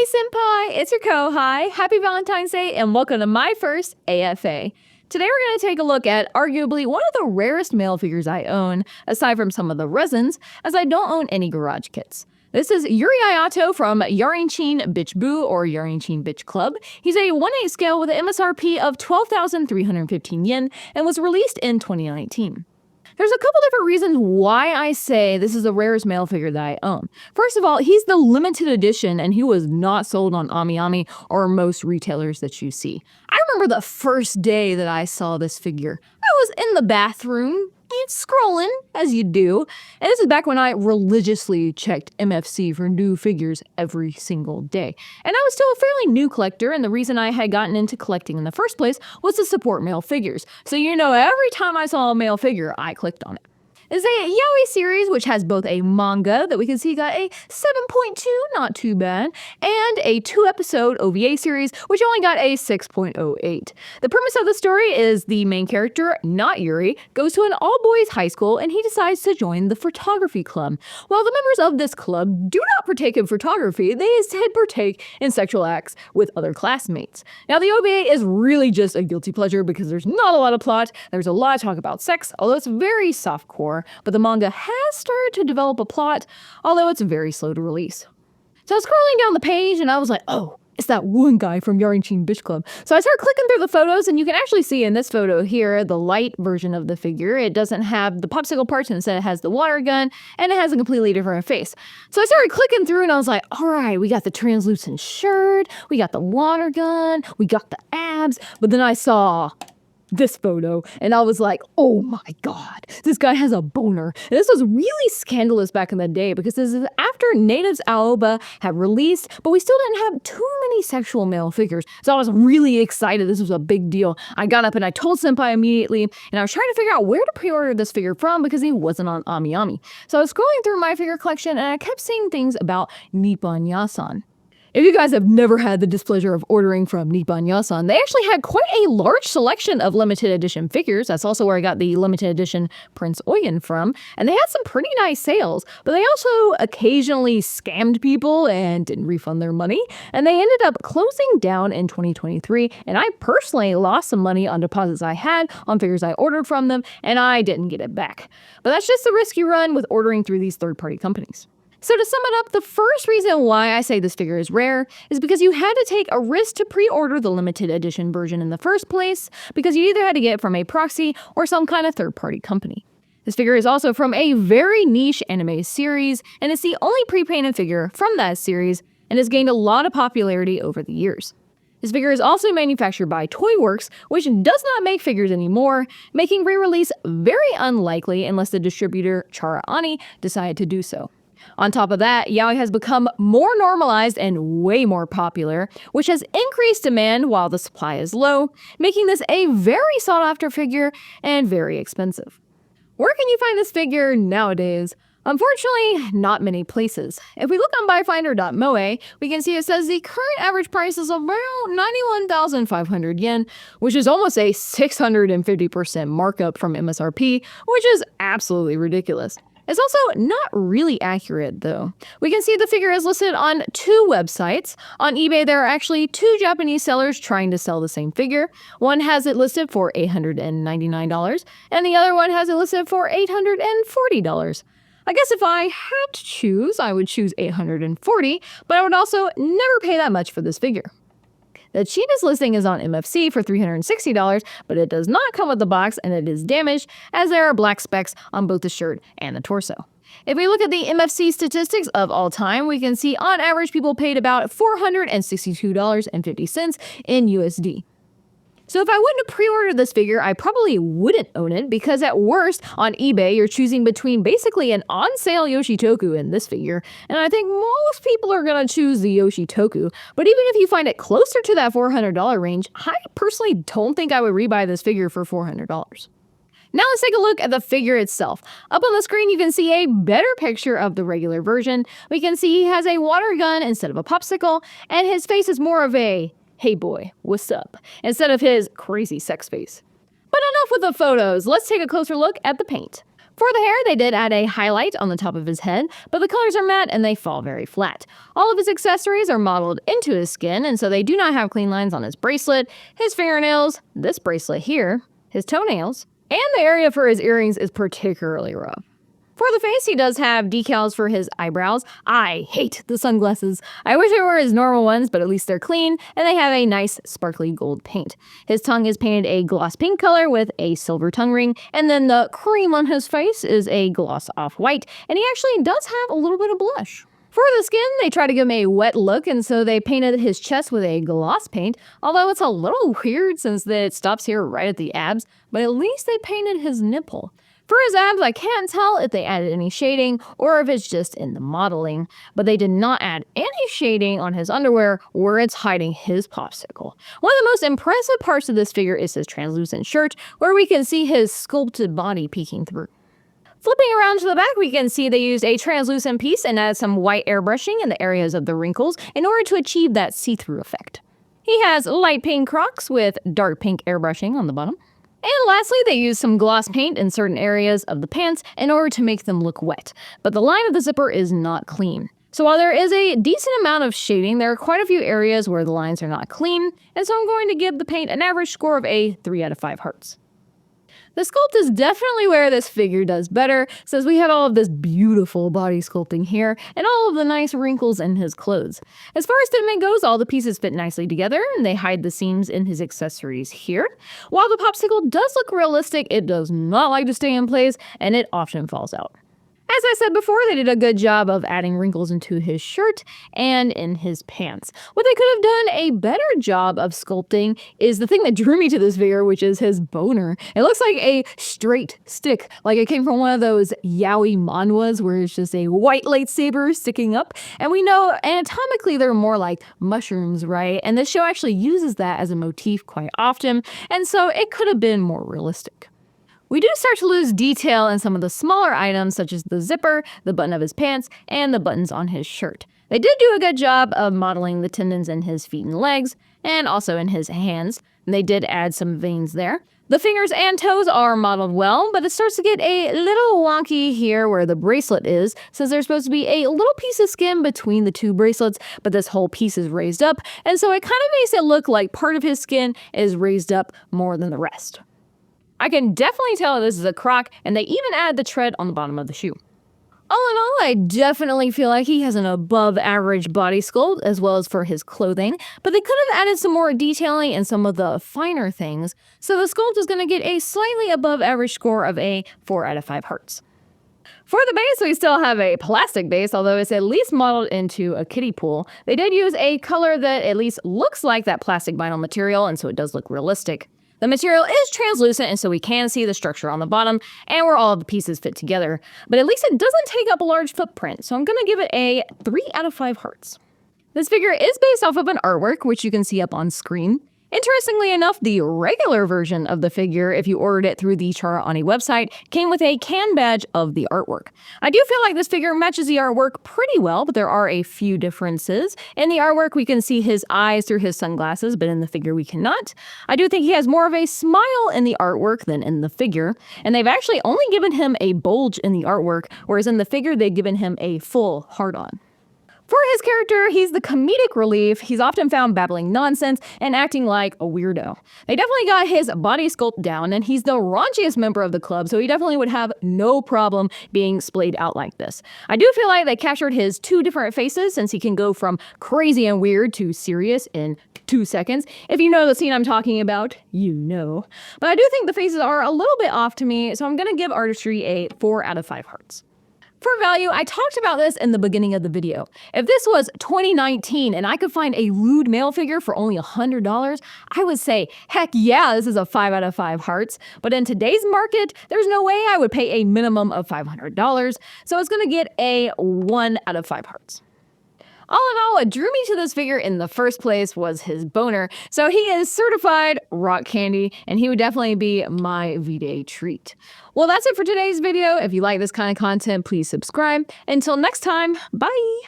Hey senpai, it's your Kohai. Happy Valentine's Day and welcome to my first AFA. Today we're going to take a look at arguably one of the rarest male figures I own, aside from some of the resins, as I don't own any garage kits. This is Yuri Ayato from Yarichin Bitch Boo or Yarichin Bitch Club. He's a 1/8 scale with an MSRP of 12,315 yen and was released in 2019. There's a couple different reasons why I say this is the rarest male figure that I own. First of all, he's the limited edition and he was not sold on AmiAmi or most retailers that you see. I remember the first day that I saw this figure. I was in the bathroom, scrolling, as you do, and this is back when I religiously checked MFC for new figures every single day. And I was still a fairly new collector, and the reason I had gotten into collecting in the first place was to support male figures. So every time I saw a male figure, I clicked on it. It's a yaoi series, which has both a manga that we can see got a 7.2, not too bad, and a 2-episode OVA series, which only got a 6.08. The premise of the story is the main character, not Yuri, goes to an all-boys high school and he decides to join the photography club. While the members of this club do not partake in photography, they instead partake in sexual acts with other classmates. Now, the OVA is really just a guilty pleasure because there's not a lot of plot, there's a lot of talk about sex, although it's very softcore. But the manga has started to develop a plot, although it's very slow to release. So I was scrolling down the page and I was like, oh, it's that one guy from Yarichin Bitch Club. So I started clicking through the photos and you can actually see in this photo here, the light version of the figure. It doesn't have the popsicle parts and instead it has the water gun and it has a completely different face. So I started clicking through and I was like, all right, we got the translucent shirt, we got the water gun, we got the abs, but then I saw this photo and I was like, oh my god, this guy has a boner. And this was really scandalous back in the day because this is after Natives Aoba had released, but we still didn't have too many sexual male figures. So I was really excited. This was a big deal. I got up and I told senpai immediately and I was trying to figure out where to pre-order this figure from because he wasn't on AmiAmi. So I was scrolling through my figure collection and I kept seeing things about Nippon Yasan. If you guys have never had the displeasure of ordering from Nippon Yasan, they actually had quite a large selection of limited edition figures. That's also where I got the limited edition Prince Oyen from. And they had some pretty nice sales, but they also occasionally scammed people and didn't refund their money. And they ended up closing down in 2023. And I personally lost some money on deposits I had on figures I ordered from them, and I didn't get it back. But that's just the risk you run with ordering through these third-party companies. So to sum it up, the first reason why I say this figure is rare is because you had to take a risk to pre-order the limited edition version in the first place, because you either had to get it from a proxy or some kind of third-party company. This figure is also from a very niche anime series, and it's the only pre-painted figure from that series, and has gained a lot of popularity over the years. This figure is also manufactured by Toyworks, which does not make figures anymore, making re-release very unlikely unless the distributor Chara Ani decided to do so. On top of that, yaoi has become more normalized and way more popular, which has increased demand while the supply is low, making this a very sought-after figure and very expensive. Where can you find this figure nowadays? Unfortunately, not many places. If we look on buyfinder.moe, we can see it says the current average price is around 91,500 yen, which is almost a 650% markup from MSRP, which is absolutely ridiculous. It's also not really accurate, though. We can see the figure is listed on 2 websites. On eBay, there are actually 2 Japanese sellers trying to sell the same figure. One has it listed for $899, and the other one has it listed for $840. I guess if I had to choose, I would choose $840, but I would also never pay that much for this figure. The cheapest listing is on MFC for $360, but it does not come with the box and it is damaged as there are black specks on both the shirt and the torso. If we look at the MFC statistics of all time, we can see on average people paid about $462.50 in USD. So if I wouldn't have pre-ordered this figure, I probably wouldn't own it because at worst, on eBay, you're choosing between basically an on-sale Yoshitoku and this figure, and I think most people are going to choose the Yoshitoku, but even if you find it closer to that $400 range, I personally don't think I would rebuy this figure for $400. Now let's take a look at the figure itself. Up on the screen, you can see a better picture of the regular version. We can see he has a water gun instead of a popsicle, and his face is more of a "hey boy, what's up?" instead of his crazy sex face. But enough with the photos, let's take a closer look at the paint. For the hair, they did add a highlight on the top of his head, but the colors are matte and they fall very flat. All of his accessories are modeled into his skin, and so they do not have clean lines on his bracelet, his fingernails, this bracelet here, his toenails, and the area for his earrings is particularly rough. For the face, he does have decals for his eyebrows. I hate the sunglasses. I wish they were his normal ones, but at least they're clean, and they have a nice sparkly gold paint. His tongue is painted a gloss pink color with a silver tongue ring, and then the cream on his face is a gloss off-white, and he actually does have a little bit of blush. For the skin, they try to give him a wet look, and so they painted his chest with a gloss paint, although it's a little weird since it stops here right at the abs, but at least they painted his nipple. For his abs, I can't tell if they added any shading or if it's just in the modeling, but they did not add any shading on his underwear where it's hiding his popsicle. One of the most impressive parts of this figure is his translucent shirt, where we can see his sculpted body peeking through. Flipping around to the back, we can see they used a translucent piece and added some white airbrushing in the areas of the wrinkles in order to achieve that see-through effect. He has light pink Crocs with dark pink airbrushing on the bottom. And lastly, they used some gloss paint in certain areas of the pants in order to make them look wet, but the line of the zipper is not clean. So while there is a decent amount of shading, there are quite a few areas where the lines are not clean, and so I'm going to give the paint an average score of a 3 out of 5 hearts. The sculpt is definitely where this figure does better, since we have all of this beautiful body sculpting here and all of the nice wrinkles in his clothes. As far as fitment goes, all the pieces fit nicely together and they hide the seams in his accessories here. While the popsicle does look realistic, it does not like to stay in place and it often falls out. As I said before, they did a good job of adding wrinkles into his shirt and in his pants. What they could have done a better job of sculpting is the thing that drew me to this figure, which is his boner. It looks like a straight stick, like it came from one of those yaoi manhwas where it's just a white lightsaber sticking up. And we know anatomically they're more like mushrooms, right? And this show actually uses that as a motif quite often, and so it could have been more realistic. We do start to lose detail in some of the smaller items such as the zipper, the button of his pants, and the buttons on his shirt. They did do a good job of modeling the tendons in his feet and legs, and also in his hands. And they did add some veins there. The fingers and toes are modeled well, but it starts to get a little wonky here where the bracelet is, since there's supposed to be a little piece of skin between the two bracelets, but this whole piece is raised up, and so it kind of makes it look like part of his skin is raised up more than the rest. I can definitely tell this is a Croc, and they even add the tread on the bottom of the shoe. All in all, I definitely feel like he has an above average body sculpt as well as for his clothing, but they could have added some more detailing and some of the finer things, so the sculpt is going to get a slightly above average score of a 4 out of 5 hearts. For the base, we still have a plastic base, although it's at least modeled into a kiddie pool. They did use a color that at least looks like that plastic vinyl material, and so it does look realistic. The material is translucent, and so we can see the structure on the bottom and where all of the pieces fit together, but at least it doesn't take up a large footprint, so I'm going to give it a 3 out of 5 hearts. This figure is based off of an artwork, which you can see up on screen. Interestingly enough, the regular version of the figure, if you ordered it through the Chara Ani website, came with a can badge of the artwork. I do feel like this figure matches the artwork pretty well, but there are a few differences. In the artwork, we can see his eyes through his sunglasses, but in the figure we cannot. I do think he has more of a smile in the artwork than in the figure, and they've actually only given him a bulge in the artwork, whereas in the figure they've given him a full hard-on. For his character, he's the comedic relief. He's often found babbling nonsense and acting like a weirdo. They definitely got his body sculpt down, and he's the raunchiest member of the club, so he definitely would have no problem being splayed out like this. I do feel like they captured his 2 different faces, since he can go from crazy and weird to serious in 2 seconds. If you know the scene I'm talking about, you know. But I do think the faces are a little bit off to me, so I'm going to give artistry a 4 out of 5 hearts. For value, I talked about this in the beginning of the video. If this was 2019 and I could find a lewd male figure for only $100, I would say, heck yeah, this is a 5 out of 5 hearts. But in today's market, there's no way I would pay a minimum of $500, so it's gonna get a 1 out of 5 hearts. All in all, what drew me to this figure in the first place was his boner, so he is certified rock candy, and he would definitely be my V-Day treat. Well, that's it for today's video. If you like this kind of content, please subscribe. Until next time, bye!